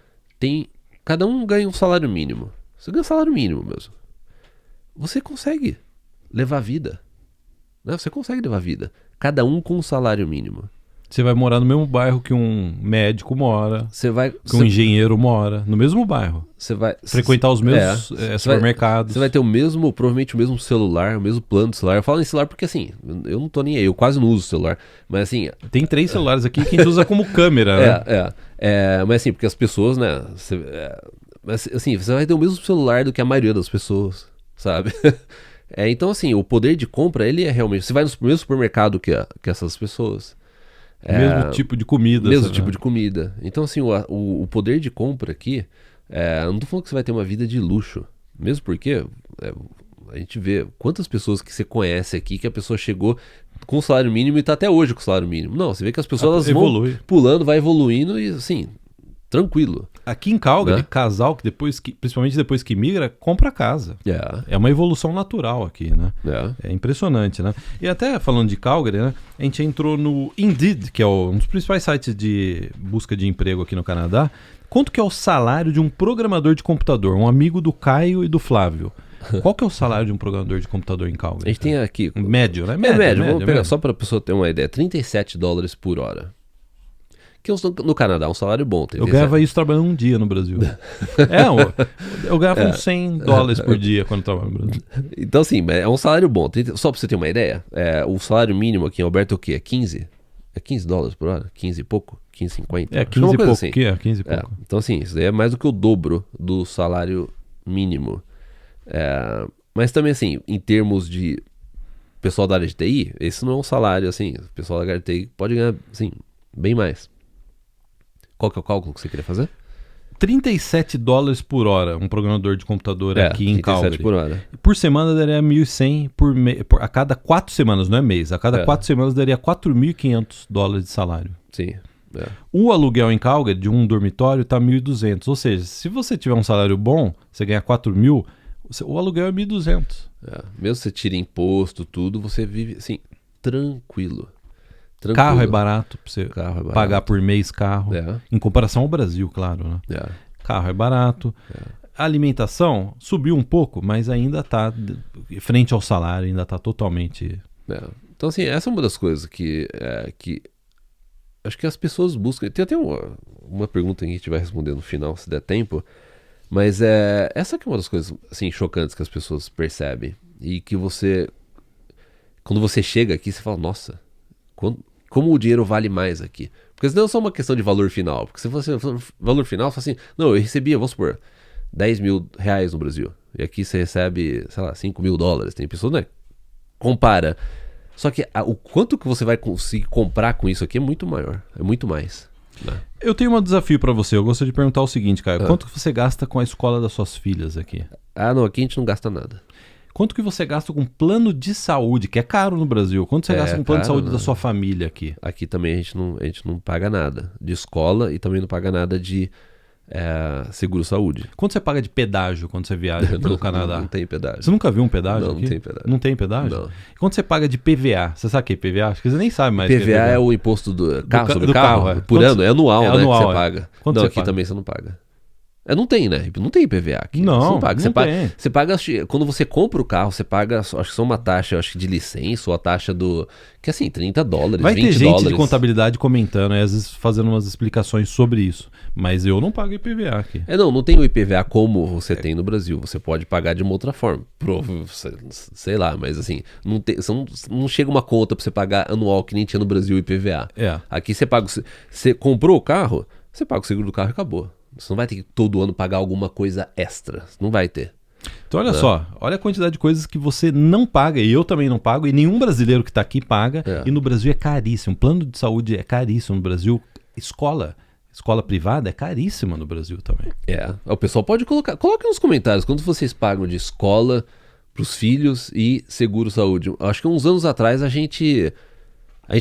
cada um ganha um salário mínimo. Você ganha um salário mínimo mesmo. Você consegue levar a vida. Né? Você consegue levar a vida. Cada um com um salário mínimo. Você vai morar no mesmo bairro que um médico mora, que um engenheiro mora, no mesmo bairro. Você vai frequentar os mesmos supermercados. Você vai ter provavelmente o mesmo celular, o mesmo plano de celular. Eu falo em celular porque assim, eu não tô nem aí, eu quase não uso celular. Mas assim... Tem 3 celulares aqui que a gente usa como câmera, né? Mas assim, porque as pessoas, né... Mas assim, você vai ter o mesmo celular do que a maioria das pessoas, sabe? Então assim, o poder de compra, ele é realmente... Você vai no mesmo supermercado que essas pessoas. Mesmo tipo de comida. Mesmo tipo de comida. Então assim, o poder de compra aqui... eu não tô falando que você vai ter uma vida de luxo. Mesmo porque a gente vê quantas pessoas que você conhece aqui que a pessoa chegou com o salário mínimo e tá até hoje com o salário mínimo. Não, você vê que as pessoas vão pulando, vai evoluindo e assim, tranquilo. Aqui em Calgary, casal que principalmente depois que migra, compra casa. É uma evolução natural aqui, né? É impressionante, né? E até falando de Calgary, né? A gente entrou no Indeed, que é um dos principais sites de busca de emprego aqui no Canadá. Quanto que é o salário de um programador de computador? Um amigo do Caio e do Flávio. Qual que é o salário de um programador de computador em Calgary? A gente tem aqui... Médio, né? Médio. Vamos pegar só para a pessoa ter uma ideia. $37 por hora. Que no Canadá é um salário bom. Eu ganhava isso trabalhando um dia no Brasil. Eu ganhava uns $100 por dia quando trabalhava no Brasil. Então assim, é um salário bom. Só para você ter uma ideia, o salário mínimo aqui em Alberta é o quê? É 15? É $15 por hora? 15 e pouco? 15,50? 15 e pouco. Assim. 15 e pouco. Então assim, isso daí é mais do que o dobro do salário mínimo. Mas também assim, em termos de pessoal da área de TI, esse não é um salário assim. O pessoal da área de TI pode ganhar, assim, bem mais. Qual que é o cálculo que você queria fazer? $37 por hora, um programador de computador aqui em 37 Calgary. por hora. Por semana daria 1.100 a cada 4 semanas, não é mês. A cada 4 semanas daria $4.500 de salário. Sim. É. O aluguel em Calgary de um dormitório tá 1.200. Ou seja, se você tiver um salário bom, você ganhar 4.000, o aluguel é 1.200. Mesmo se você tira imposto, tudo, você vive assim, tranquilo. Carro é barato pra você Carro é pagar por mês carro. Em comparação ao Brasil, claro, né? Carro é barato. A alimentação subiu um pouco, mas ainda tá frente ao salário, ainda tá totalmente... Então, assim, essa é uma das coisas que acho que as pessoas buscam. Tem até uma pergunta que a gente vai responder no final, se der tempo. Mas essa que é uma das coisas assim, chocantes que as pessoas percebem. E que quando você chega aqui, você fala, nossa, como o dinheiro vale mais aqui. Porque não é só uma questão de valor final. Porque se você valor final, você fala assim, não, eu recebia, vamos supor, R$10.000 no Brasil. E aqui você recebe, sei lá, $5.000. Tem pessoas, né? Compara. Só que o quanto que você vai conseguir comprar com isso aqui é muito maior. É muito mais. Né? Eu tenho um desafio pra você. Eu gostaria de perguntar o seguinte, Caio. Quanto que você gasta com a escola das suas filhas aqui? Não, aqui a gente não gasta nada. Quanto que você gasta com plano de saúde, que é caro no Brasil? Quanto você gasta com plano de saúde da sua família aqui? Aqui também a gente não paga nada de escola e também não paga nada de seguro-saúde. Quanto você paga de pedágio quando você viaja pelo Canadá? Não tem pedágio. Você nunca viu um pedágio aqui? Não tem pedágio. Não tem pedágio? Não. Quanto você paga de PVA? Você sabe o que é PVA? Acho que você nem sabe mais. PVA é o imposto do carro sobre do carro. carro, por ano, é anual, né? anual, que você paga. Quanto não, você aqui paga? também você não paga. Não tem, né? Não tem IPVA aqui. Não, você não paga. não tem. Você paga, quando você compra o carro, você paga, acho que são uma taxa, acho que de licença ou a taxa que assim, $30, Vai ter gente $20. de contabilidade comentando, às vezes fazendo umas explicações sobre isso. Mas eu não pago IPVA aqui. Não tem o IPVA como você tem no Brasil. Você pode pagar de uma outra forma. Sei lá, mas assim, não chega uma conta pra você pagar anual que nem tinha no Brasil o IPVA. Aqui você paga. Você comprou o carro, você paga o seguro do carro e acabou. Você não vai ter que todo ano pagar alguma coisa extra. Não vai ter. Então olha só, olha a quantidade de coisas que você não paga, e eu também não pago, e nenhum brasileiro que está aqui paga, e no Brasil é caríssimo. Plano de saúde é caríssimo no Brasil. Escola privada é caríssima no Brasil também. O pessoal pode coloca nos comentários quanto vocês pagam de escola para os filhos e seguro-saúde. Acho que uns anos atrás a gente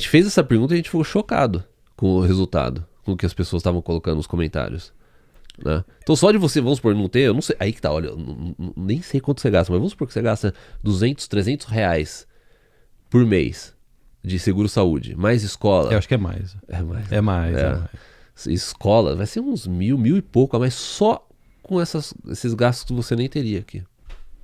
fez essa pergunta e a gente ficou chocado com o resultado, com o que as pessoas estavam colocando nos comentários. Né? Então só de você, vamos supor, não ter, eu não sei, aí que tá, olha, nem sei quanto você gasta, mas vamos supor que você gasta R$200, R$300 por mês de seguro-saúde, mais escola. Eu acho que é mais. É mais. Escola, vai ser uns mil e pouco, mas só com esses gastos que você nem teria aqui.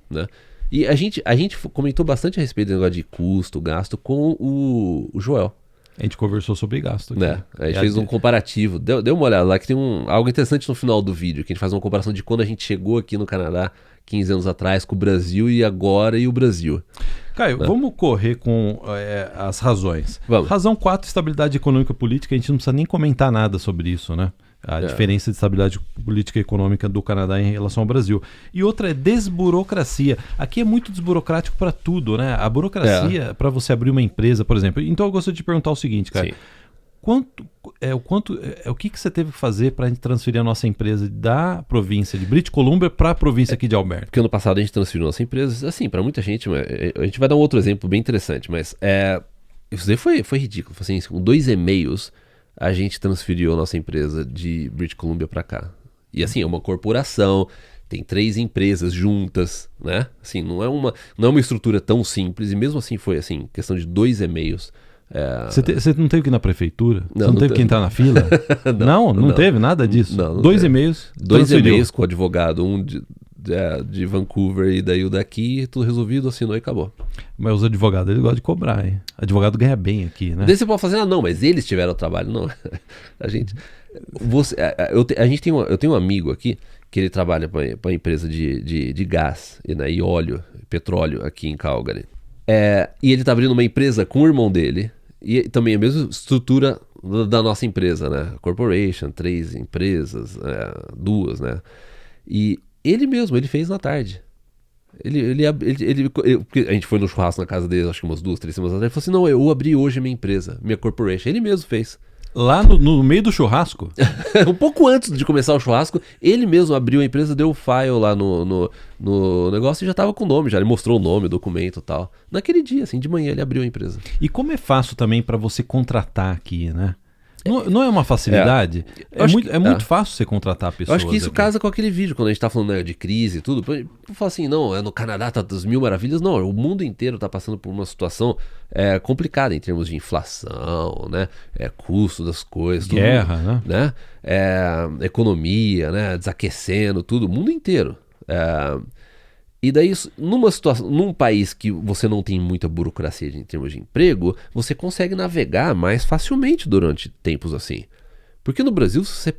Né? E a gente comentou bastante a respeito do negócio de custo, gasto com o Joel. A gente conversou sobre gasto aqui. A gente fez um comparativo. Deu uma olhada lá que tem algo interessante no final do vídeo, que a gente faz uma comparação de quando a gente chegou aqui no Canadá 15 anos atrás com o Brasil e agora e o Brasil. Caio, vamos correr com as razões. Vamos. Razão 4, estabilidade econômica e política. A gente não precisa nem comentar nada sobre isso, né? A diferença de estabilidade política e econômica do Canadá em relação ao Brasil. E outra é desburocracia. Aqui é muito desburocrático para tudo, né? A burocracia para você abrir uma empresa, por exemplo. Então eu gostaria de te perguntar o seguinte, cara. O que você teve que fazer para a gente transferir a nossa empresa da província de British Columbia para a província aqui de Alberta? Porque ano passado a gente transferiu nossa empresa, assim, para muita gente, a gente vai dar um outro exemplo bem interessante, mas isso daí foi ridículo. Assim, com 2 e-mails a gente transferiu a nossa empresa de British Columbia para cá. E assim, é uma corporação, tem 3 empresas juntas, né? Assim, não é uma estrutura tão simples, e mesmo assim foi assim, questão de 2 e-mails. Você não teve que ir na prefeitura? Não, você não teve que entrar na fila? não teve nada disso? Não 2 e-mails. 2 e-mails com o advogado, um de Vancouver e daí o daqui, tudo resolvido, assinou e acabou. Mas os advogados, eles gostam de cobrar, hein? Advogado ganha bem aqui, né? Daí você pode fazer, não, mas eles tiveram o trabalho. Não, eu tenho um amigo aqui que ele trabalha para uma empresa de gás e óleo, petróleo aqui em Calgary. E ele tá abrindo uma empresa com o irmão dele, e também a mesma estrutura da nossa empresa, né? Corporation, 3 empresas, 2, né? E ele fez na tarde. Porque a gente foi no churrasco na casa dele, acho que umas 2, 3 semanas atrás. Ele falou assim: não, eu abri hoje a minha empresa, minha corporation. Ele mesmo fez. Lá no meio do churrasco? Um pouco antes de começar o churrasco, ele mesmo abriu a empresa, deu o file lá no negócio e já tava com o nome, já ele mostrou o nome, o documento e tal. Naquele dia, assim, de manhã ele abriu a empresa. E como é fácil também para você contratar aqui, né? Não é uma facilidade? É muito fácil você contratar pessoas. Eu acho que isso aqui. casa com aquele vídeo, quando a gente tá falando, né, de crise e tudo. Eu falo assim, não, no Canadá tá das mil maravilhas. Não, o mundo inteiro tá passando por uma situação complicada em termos de inflação, né? Custo das coisas. Guerra, tudo, né? Economia, né? Desaquecendo, tudo. O mundo inteiro. E daí, numa situação, num país que você não tem muita burocracia em termos de emprego, você consegue navegar mais facilmente durante tempos assim. Porque no Brasil, se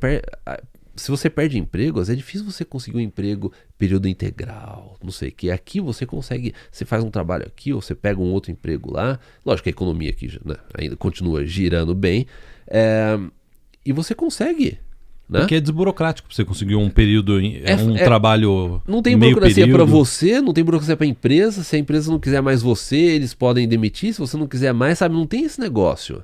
você perde emprego, às vezes é difícil você conseguir um emprego período integral, não sei o que. Aqui você consegue, você faz um trabalho aqui, ou você pega um outro emprego lá. Lógico que a economia aqui, né, ainda continua girando bem. E você consegue. Né? Porque é desburocrático pra você conseguir um período, trabalho. Não tem burocracia para você, não tem burocracia para a empresa. Se a empresa não quiser mais você, eles podem demitir. Se você não quiser mais, sabe? Não tem esse negócio.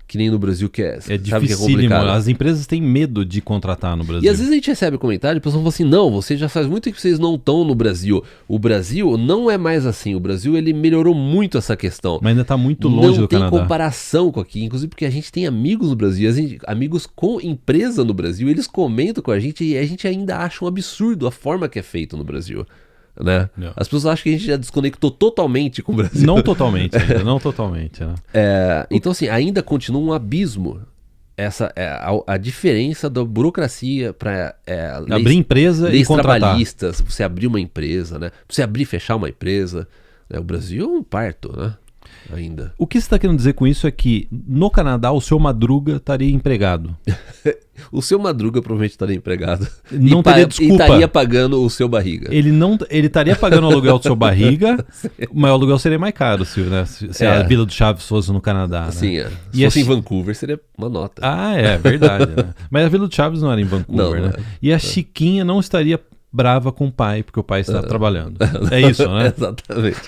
Que nem no Brasil que sabe que é complicado. As empresas têm medo de contratar no Brasil. E às vezes a gente recebe comentário, a pessoa fala assim, não, você já faz muito que vocês não estão no Brasil. O Brasil não é mais assim. O Brasil, ele melhorou muito essa questão. Mas ainda está muito longe do Canadá. Não tem comparação com aqui. Inclusive porque a gente tem amigos no Brasil, amigos com empresa no Brasil, eles comentam com a gente e a gente ainda acha um absurdo a forma que é feito no Brasil. Né? As pessoas acham que a gente já desconectou totalmente com o Brasil. Não totalmente ainda, não totalmente. Né? Então assim, ainda continua um abismo a diferença da burocracia para abrir empresa leis e contratar. Trabalhistas, você abrir uma empresa, né? Você abrir e fechar uma empresa, né? O Brasil é um parto, né? Ainda. O que você está querendo dizer com isso é que no Canadá o seu Madruga estaria empregado. O seu Madruga provavelmente estaria empregado. Não teria desculpa. E estaria pagando o seu barriga. Ele estaria pagando o aluguel do seu barriga, mas o aluguel seria mais caro se a Vila do Chaves fosse no Canadá. Né? Sim, se fosse em Vancouver seria uma nota. Ah, é verdade. Né? Mas a Vila do Chaves não era em Vancouver, né? E a Chiquinha não estaria brava com o pai, porque o pai está trabalhando. É isso, né? Exatamente.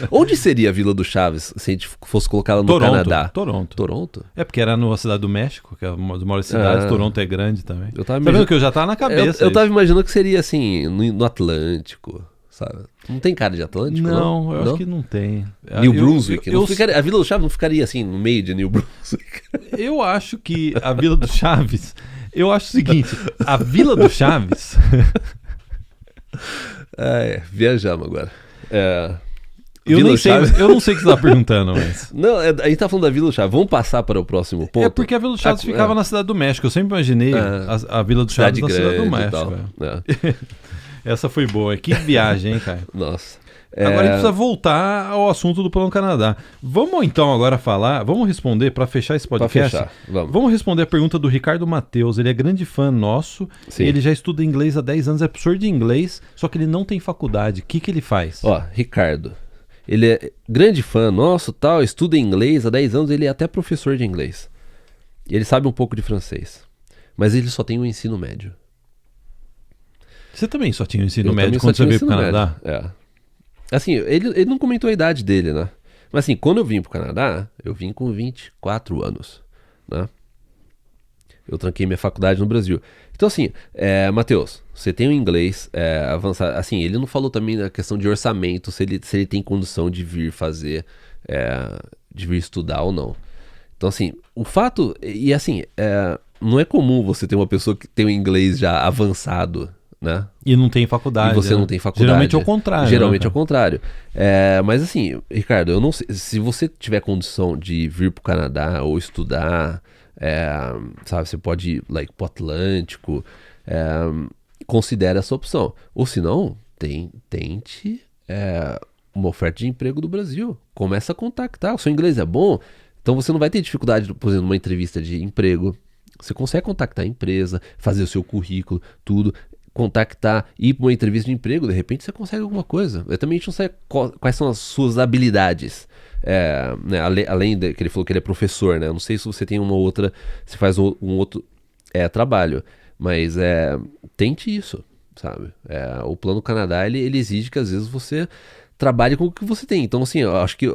Onde seria a Vila do Chaves se a gente fosse colocá-la no Canadá? Toronto. É porque era na Cidade do México, que é uma das maiores cidades. Toronto é grande também. Tá vendo que eu já tava na cabeça. Eu tava imaginando que seria assim, no Atlântico, sabe? Não tem cara de Atlântico, não? Não, eu acho que não tem. New Brunswick. A Vila do Chaves não ficaria assim, no meio de New Brunswick. Eu acho que a Vila do Chaves... Eu acho o seguinte, a Vila do Chaves... Viajamos agora. Eu não sei o que você está perguntando, mas... Não, a gente tá falando da Vila do Chaves. Vamos passar para o próximo ponto? É porque a Vila do Chaves ficava na Cidade do México. Eu sempre imaginei a Vila do Chaves na Cidade do México. Essa foi boa. Que viagem, hein, cara? Nossa. Agora a gente precisa voltar ao assunto do Plano Canadá. Vamos então agora vamos responder, para fechar esse podcast, vamos responder a pergunta do Ricardo Mateus. Ele é grande fã nosso, ele já estuda inglês há 10 anos, é professor de inglês, só que ele não tem faculdade. O que ele faz? Ricardo, ele é grande fã nosso, estuda inglês há 10 anos, ele é até professor de inglês. E ele sabe um pouco de francês, mas ele só tem o ensino médio. Você também só tinha o ensino médio quando você veio para o Canadá? Assim, ele não comentou a idade dele, né? Mas assim, quando eu vim pro Canadá, eu vim com 24 anos, né? Eu tranquei minha faculdade no Brasil. Então assim, Matheus, você tem um inglês avançado. Assim, ele não falou também da questão de orçamento, se ele tem condição de vir fazer, de vir estudar ou não. Então assim, o fato... E assim, não é comum você ter uma pessoa que tem um inglês já avançado, né? E não tem faculdade. E você não tem faculdade. Geralmente é o contrário. Geralmente é o contrário. Mas assim, Ricardo, eu não sei. Se você tiver condição de vir pro Canadá ou estudar, sabe, você pode ir pro Atlântico, considere essa opção. Ou se não, tente uma oferta de emprego do Brasil. Começa a contactar. O seu inglês é bom, então você não vai ter dificuldade, por exemplo, numa entrevista de emprego. Você consegue contactar a empresa, fazer o seu currículo, tudo. Contactar, ir para uma entrevista de emprego, de repente você consegue alguma coisa. Eu também não sei quais são as suas habilidades, né? Além de que ele falou que ele é professor, né? Eu não sei se você tem uma outra, se faz um outro trabalho, mas tente isso, sabe? O Plano Canadá, ele exige que às vezes você trabalhe com o que você tem. Então assim, eu acho que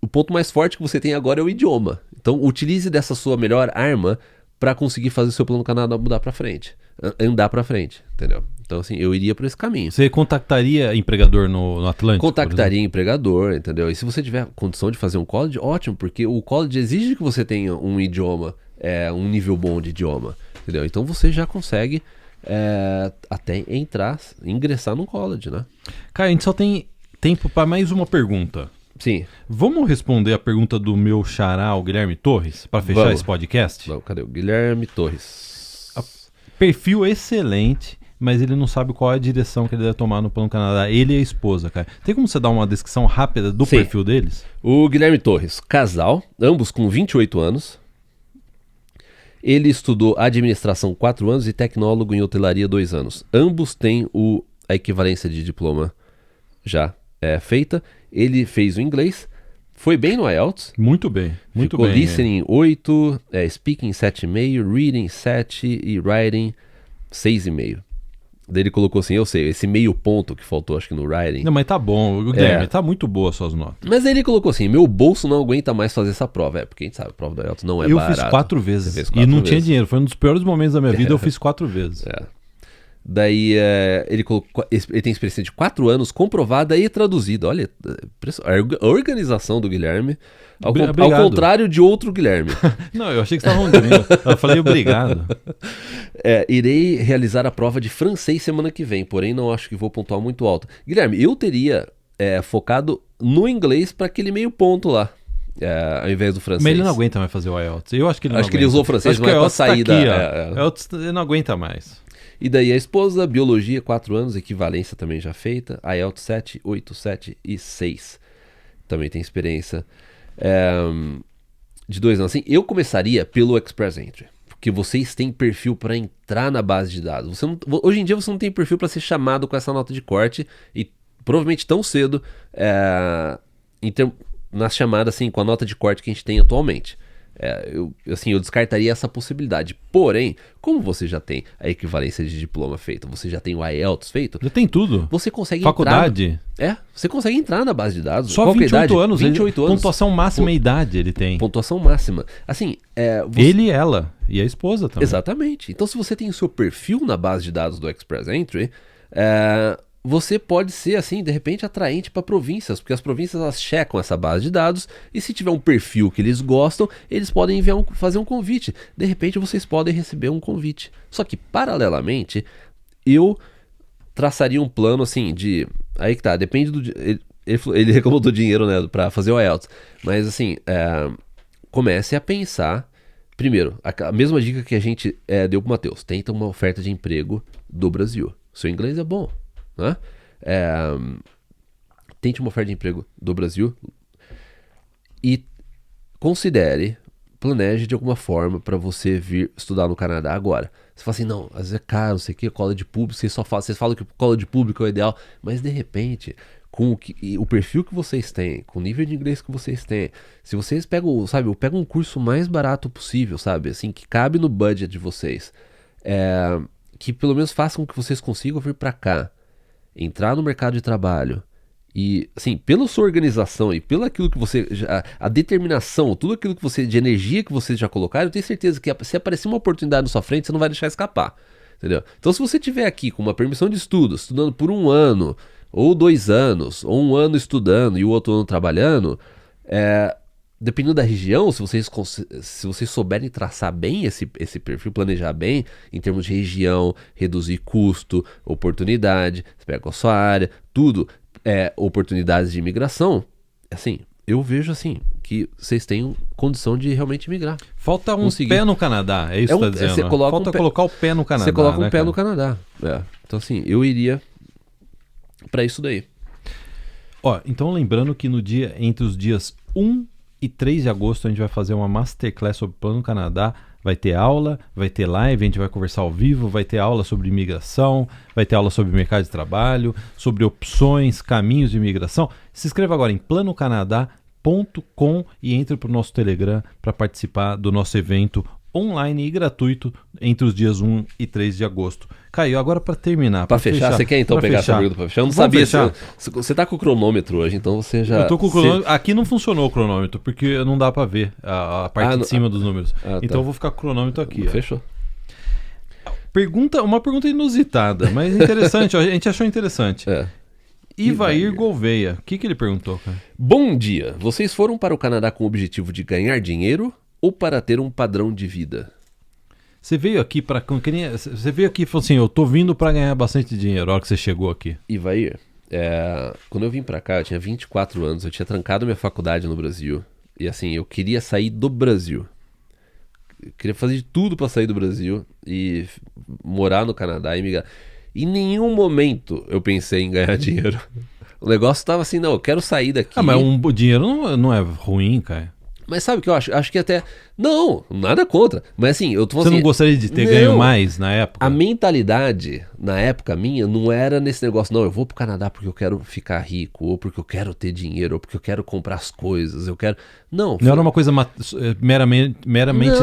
o ponto mais forte que você tem agora é o idioma. Então, utilize dessa sua melhor arma para conseguir fazer o seu plano Canadá mudar para frente, andar para frente, entendeu? Então, assim, eu iria por esse caminho. Você contactaria empregador no Atlântico? Contactaria empregador, entendeu? E se você tiver condição de fazer um college, ótimo, porque o college exige que você tenha um idioma, um nível bom de idioma, entendeu? Então você já consegue até ingressar no college, né? Cara, a gente só tem tempo para mais uma pergunta. Sim. Vamos responder a pergunta do meu xará, o Guilherme Torres, para fechar esse podcast? Vamos, cadê o Guilherme Torres? Perfil excelente, mas ele não sabe qual é a direção que ele deve tomar no Plano Canadá. Ele e a esposa, cara. Tem como você dar uma descrição rápida do perfil deles? O Guilherme Torres, casal, ambos com 28 anos. Ele estudou administração 4 anos e tecnólogo em hotelaria 2 anos. Ambos têm a equivalência de diploma já feita. Ele fez o inglês, foi bem no IELTS. Muito bem, muito ficou bem. Listening 8, Speaking 7,5, Reading 7 e Writing 6,5. Daí ele colocou assim, eu sei, esse meio ponto que faltou acho que no Writing. Não, mas tá bom, Guilherme, tá muito boa as suas notas. Mas aí ele colocou assim, meu bolso não aguenta mais fazer essa prova. Porque a gente sabe, a prova do IELTS não é barata. Eu fiz 4 vezes Fez 4 e não vezes. tinha dinheiro. Foi um dos piores momentos da minha vida, eu fiz 4 vezes. Daí ele colocou, ele tem experiência de 4 anos comprovada e traduzida. Olha, a organização do Guilherme, ao contrário de outro Guilherme. Não, eu achei que você estava rindo. Eu falei obrigado. Irei realizar a prova de francês semana que vem, porém não acho que vou pontuar muito alto. Guilherme, eu teria focado no inglês para aquele meio ponto lá. Ao invés do francês. Mas ele não aguenta mais fazer o IELTS. Eu acho que ele não aguenta. Que ele usou o francês, mas para sair da... O IELTS ele não aguenta mais. E daí a esposa, biologia, 4 anos, equivalência também já feita, IELTS 7, 8, 7 e 6. Também tem experiência de 2 anos. Assim, eu começaria pelo Express Entry, porque vocês têm perfil para entrar na base de dados. Hoje em dia você não tem perfil para ser chamado com essa nota de corte e provavelmente tão cedo nas chamadas assim, com a nota de corte que a gente tem atualmente. Eu descartaria essa possibilidade. Porém, como você já tem a equivalência de diploma feita, você já tem o IELTS feito, já tem tudo. Você consegue faculdade. Você consegue entrar na base de dados. Só 28 idade? anos. 28 anos. Pontuação máxima e idade ele tem. Pontuação máxima. Assim, ele e ela. E a esposa também. Exatamente. Então, se você tem o seu perfil na base de dados do Express Entry, você pode ser, assim, de repente, atraente para províncias, porque as províncias elas checam essa base de dados e se tiver um perfil que eles gostam, eles podem fazer um convite. De repente, vocês podem receber um convite. Só que, paralelamente, eu traçaria um plano, assim, de... Aí que tá, depende do... Ele reclamou do dinheiro, né, para fazer o IELTS. Mas, assim, comece a pensar... Primeiro, a mesma dica que a gente deu pro Matheus. Tenta uma oferta de emprego do Brasil. Seu inglês é bom. Né? Tente uma oferta de emprego do Brasil e planeje de alguma forma para você vir estudar no Canadá agora. Você fala assim, não, às vezes é caro, não sei o que, college público, vocês falam que o college público é o ideal, mas de repente, com o perfil que vocês têm, com o nível de inglês que vocês têm, se vocês pegam um curso mais barato possível, sabe, assim, que cabe no budget de vocês, que pelo menos façam que vocês consigam vir para cá, entrar no mercado de trabalho e, assim, pela sua organização e pelo aquilo que você, a determinação, tudo aquilo que você, de energia que vocês já colocaram, eu tenho certeza que se aparecer uma oportunidade na sua frente, você não vai deixar escapar, entendeu? Então, se você estiver aqui com uma permissão de estudo, estudando por 1 ano, ou 2 anos, ou 1 ano estudando e o outro ano trabalhando, dependendo da região, se vocês souberem traçar bem esse perfil, planejar bem, em termos de região, reduzir custo, oportunidade, você pega a sua área, tudo, oportunidades de imigração, assim, eu vejo assim, que vocês têm condição de realmente migrar. Falta pé no Canadá, é isso que você está dizendo. Falta colocar o pé no Canadá. Você coloca pé no Canadá. Então assim, eu iria para isso daí. Então lembrando que entre os dias 1 e 3 de agosto a gente vai fazer uma masterclass sobre o Plano Canadá. Vai ter aula, vai ter live, a gente vai conversar ao vivo, vai ter aula sobre imigração, vai ter aula sobre mercado de trabalho, sobre opções, caminhos de imigração. Se inscreva agora em planocanadá.com e entre para o nosso Telegram para participar do nosso evento online e gratuito entre os dias 1 e 3 de agosto. Caio, agora para terminar. Pra fechar, você quer então pegar essa pergunta pra fechar? Eu não sabia. Você tá com o cronômetro hoje, então você já... Eu tô com o cronômetro. Aqui não funcionou o cronômetro, porque não dá pra ver a parte de cima dos números. Então eu vou ficar com o cronômetro aqui. Fechou. Uma pergunta inusitada, mas interessante. A gente achou interessante. Ivair Gouveia. O que ele perguntou, cara? Bom dia. Vocês foram para o Canadá com o objetivo de ganhar dinheiro ou para ter um padrão de vida? Você veio aqui para... Você veio aqui e falou assim, eu tô vindo para ganhar bastante dinheiro, a hora que você chegou aqui. Ivair, quando eu vim para cá, eu tinha 24 anos, eu tinha trancado minha faculdade no Brasil. E assim, eu queria sair do Brasil. Eu queria fazer de tudo para sair do Brasil e morar no Canadá e migrar. Em nenhum momento eu pensei em ganhar dinheiro. O negócio tava assim, não, eu quero sair daqui. Mas o dinheiro não é ruim, cara. Mas sabe o que eu acho? Acho que até... Não, nada contra. Mas assim, eu tô falando Você não gostaria de ter ganho mais na época? A mentalidade, na época minha, não era nesse negócio, não, eu vou pro Canadá porque eu quero ficar rico, ou porque eu quero ter dinheiro, ou porque eu quero comprar as coisas, eu quero... Não era uma coisa meramente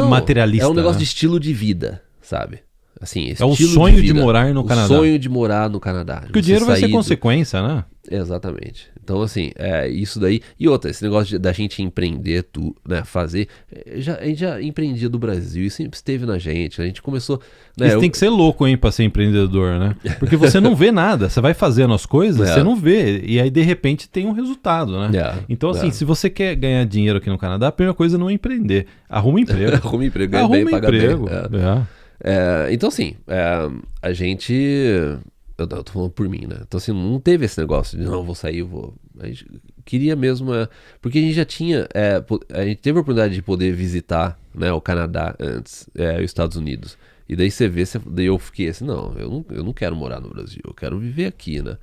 materialista. É um negócio de estilo de vida, sabe? Assim, é o sonho de morar no Canadá. O sonho de morar no Canadá. Porque o dinheiro vai ser consequência, né? Exatamente. Então, assim, isso daí. E outra, esse negócio da gente empreender, né, fazer. A gente já empreendia do Brasil e sempre esteve na gente. A gente começou. Né, tem que ser louco, hein, pra ser empreendedor, né? Porque você não vê nada. Você vai fazendo as coisas, você não vê. E aí, de repente, tem um resultado, né? Então, assim, se você quer ganhar dinheiro aqui no Canadá, a primeira coisa não é empreender. Arruma emprego. Arruma emprego, ganha bem, paga bem. Então, assim, a gente... Eu tô falando por mim, né? Então, assim, não teve esse negócio de não, vou sair, vou... A gente queria mesmo... porque a gente já tinha... a gente teve a oportunidade de poder visitar, né, o Canadá antes, os Estados Unidos. E daí você vê, daí eu fiquei assim, não, eu não quero morar no Brasil, eu quero viver aqui, né?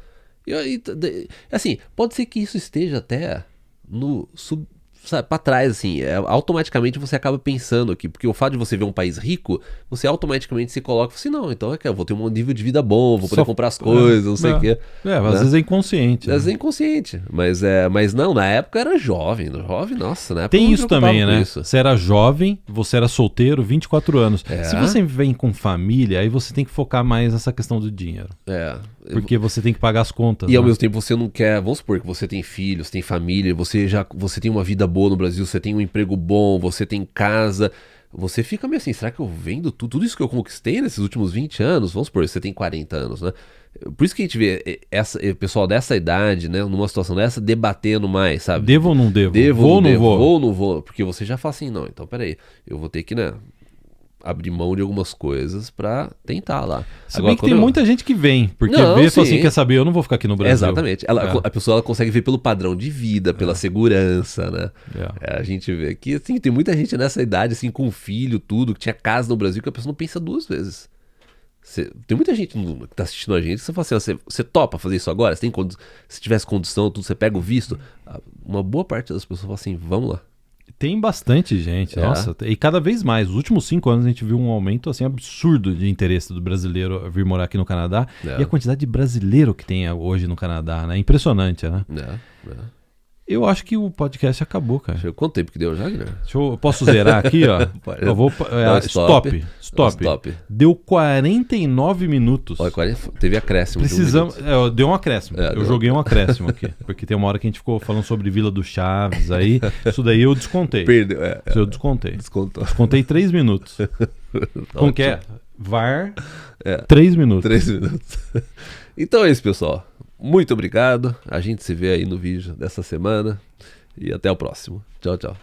Assim, pode ser que isso esteja até no... sabe, pra trás, assim, automaticamente você acaba pensando aqui, porque o fato de você ver um país rico, você automaticamente se coloca assim, não, então eu vou ter um nível de vida bom, vou poder comprar as coisas, não sei o quê. Às vezes é inconsciente. Às vezes é inconsciente, mas não, na época era jovem, nossa, na época tem isso também, né? Você era jovem, você era solteiro, 24 anos. Se você vem com família, aí você tem que focar mais nessa questão do dinheiro. Porque você tem que pagar as contas. E ao mesmo tempo você não quer, vamos supor que você tem filhos, tem família, você tem uma vida boa no Brasil, você tem um emprego bom, você tem casa, você fica meio assim, será que eu vendo tudo isso que eu conquistei nesses últimos 20 anos? Vamos supor, você tem 40 anos, né? Por isso que a gente vê o pessoal dessa idade, né, numa situação dessa, debatendo mais, sabe? Devo ou não devo? Vou ou não vou? Vou ou não vou? Porque você já fala assim, não, então peraí, eu vou ter que, né, abrir mão de algumas coisas pra tentar lá. Se bem que tem muita gente que vem, porque vê e fala assim, quer saber, eu não vou ficar aqui no Brasil. Exatamente. A pessoa consegue ver pelo padrão de vida, pela segurança, né? A gente vê aqui, assim, tem muita gente nessa idade, assim, com filho, tudo, que tinha casa no Brasil, que a pessoa não pensa duas vezes. Tem muita gente que tá assistindo a gente, que você fala assim, você topa fazer isso agora? Se tivesse condição, tudo, você pega o visto? Uma boa parte das pessoas fala assim, vamos lá. Tem bastante gente, nossa, e cada vez mais. Os últimos 5 anos a gente viu um aumento assim absurdo de interesse do brasileiro vir morar aqui no Canadá. E a quantidade de brasileiro que tem hoje no Canadá, né? Impressionante, né? Eu acho que o podcast acabou, cara. Quanto tempo que deu já, Guilherme? Eu posso zerar aqui, ó. Eu vou... Stop. Deu 49 minutos. Olha, teve acréscimo. Precisamos... deu um acréscimo. Eu joguei um acréscimo aqui. Porque tem uma hora que a gente ficou falando sobre Vila do Chaves aí. Isso daí eu descontei. Perdeu. Eu descontei. Descontei 3 minutos. Como que é? VAR, 3 minutos. 3 minutos. Então é isso, pessoal. Muito obrigado. A gente se vê aí no vídeo dessa semana. E até o próximo. Tchau, tchau.